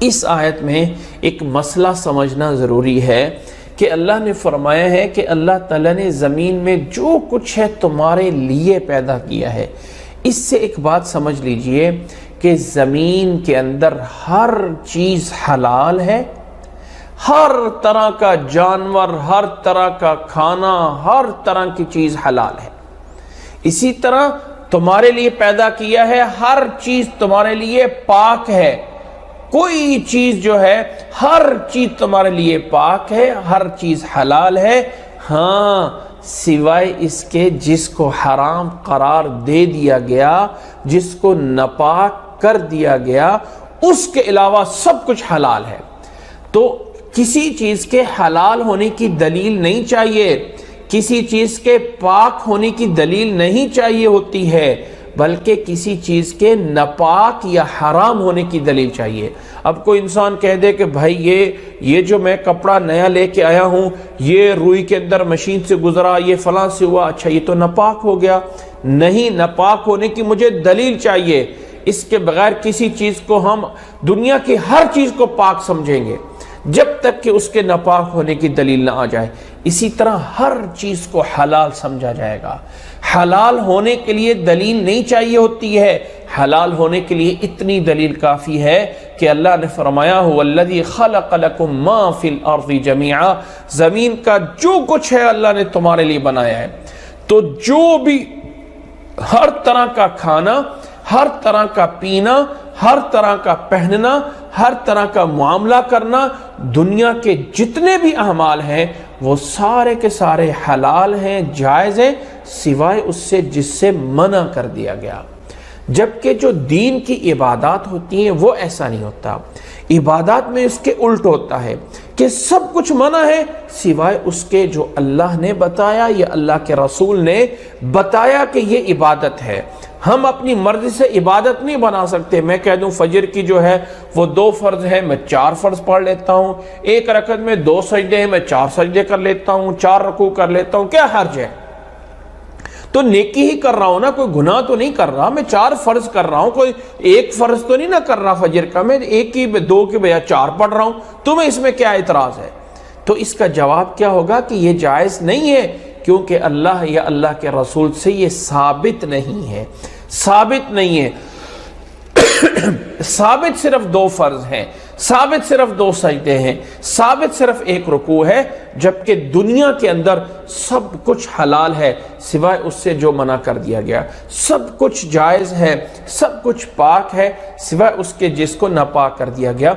اس آیت میں ایک مسئلہ سمجھنا ضروری ہے کہ اللہ نے فرمایا ہے کہ اللہ تعالیٰ نے زمین میں جو کچھ ہے تمہارے لیے پیدا کیا ہے۔ اس سے ایک بات سمجھ لیجئے کہ زمین کے اندر ہر چیز حلال ہے، ہر طرح کا جانور، ہر طرح کا کھانا، ہر طرح کی چیز حلال ہے۔ اسی طرح تمہارے لیے پیدا کیا ہے، ہر چیز تمہارے لیے پاک ہے، کوئی چیز جو ہے ہر چیز تمہارے لیے پاک ہے، ہر چیز حلال ہے، ہاں سوائے اس کے جس کو حرام قرار دے دیا گیا، جس کو ناپاک کر دیا گیا، اس کے علاوہ سب کچھ حلال ہے۔ تو کسی چیز کے حلال ہونے کی دلیل نہیں چاہیے، کسی چیز کے پاک ہونے کی دلیل نہیں چاہیے ہوتی ہے، بلکہ کسی چیز کے ناپاک یا حرام ہونے کی دلیل چاہیے۔ اب کوئی انسان کہہ دے کہ بھائی یہ جو میں کپڑا نیا لے کے آیا ہوں، یہ روئی کے اندر مشین سے گزرا، یہ فلاں سے ہوا، اچھا یہ تو ناپاک ہو گیا۔ نہیں، ناپاک ہونے کی مجھے دلیل چاہیے، اس کے بغیر کسی چیز کو ہم دنیا کی ہر چیز کو پاک سمجھیں گے جب تک کہ اس کے ناپاک ہونے کی دلیل نہ آ جائے۔ اسی طرح ہر چیز کو حلال سمجھا جائے گا۔ حلال ہونے کے لیے دلیل نہیں چاہیے ہوتی ہے، حلال ہونے کے لیے اتنی دلیل کافی ہے کہ اللہ نے فرمایا هو الذی خلق لکم ما فی الارض جمیعا، زمین کا جو کچھ ہے اللہ نے تمہارے لیے بنایا ہے۔ تو جو بھی ہر طرح کا کھانا، ہر طرح کا پینا، ہر طرح کا پہننا، ہر طرح کا معاملہ کرنا، دنیا کے جتنے بھی اعمال ہیں وہ سارے کے سارے حلال ہیں، جائز ہیں، سوائے اس سے جس سے منع کر دیا گیا۔ جبکہ جو دین کی عبادات ہوتی ہیں وہ ایسا نہیں ہوتا، عبادات میں اس کے الٹ ہوتا ہے کہ سب کچھ منع ہے سوائے اس کے جو اللہ نے بتایا یا اللہ کے رسول نے بتایا کہ یہ عبادت ہے۔ ہم اپنی مرضی سے عبادت نہیں بنا سکتے۔ میں کہہ دوں فجر کی جو ہے وہ 2 فرض ہے، میں 4 فرض پڑھ لیتا ہوں، ایک رکعت میں 2 سجدے ہیں، میں 4 سجدے کر لیتا ہوں، 4 رکوع کر لیتا ہوں، کیا حرج ہے؟ تو نیکی ہی کر رہا ہوں نا، کوئی گناہ تو نہیں کر رہا، میں 4 فرض کر رہا ہوں، کوئی ایک فرض تو نہیں نہ کر رہا فجر کا، میں ایک کی 2 کی بجائے 4 پڑھ رہا ہوں، تمہیں اس میں کیا اعتراض ہے؟ تو اس کا جواب کیا ہوگا کہ یہ جائز نہیں ہے، کیونکہ اللہ یا اللہ کے رسول سے یہ ثابت نہیں ہے، ثابت نہیں ہے۔ ثابت صرف 2 فرض ہیں، ثابت صرف 2 سجدے ہیں، ثابت صرف 1 رکوع ہے، جبکہ دنیا کے اندر سب کچھ حلال ہے سوائے اس سے جو منع کر دیا گیا، سب کچھ جائز ہے، سب کچھ پاک ہے سوائے اس کے جس کو ناپاک کر دیا گیا۔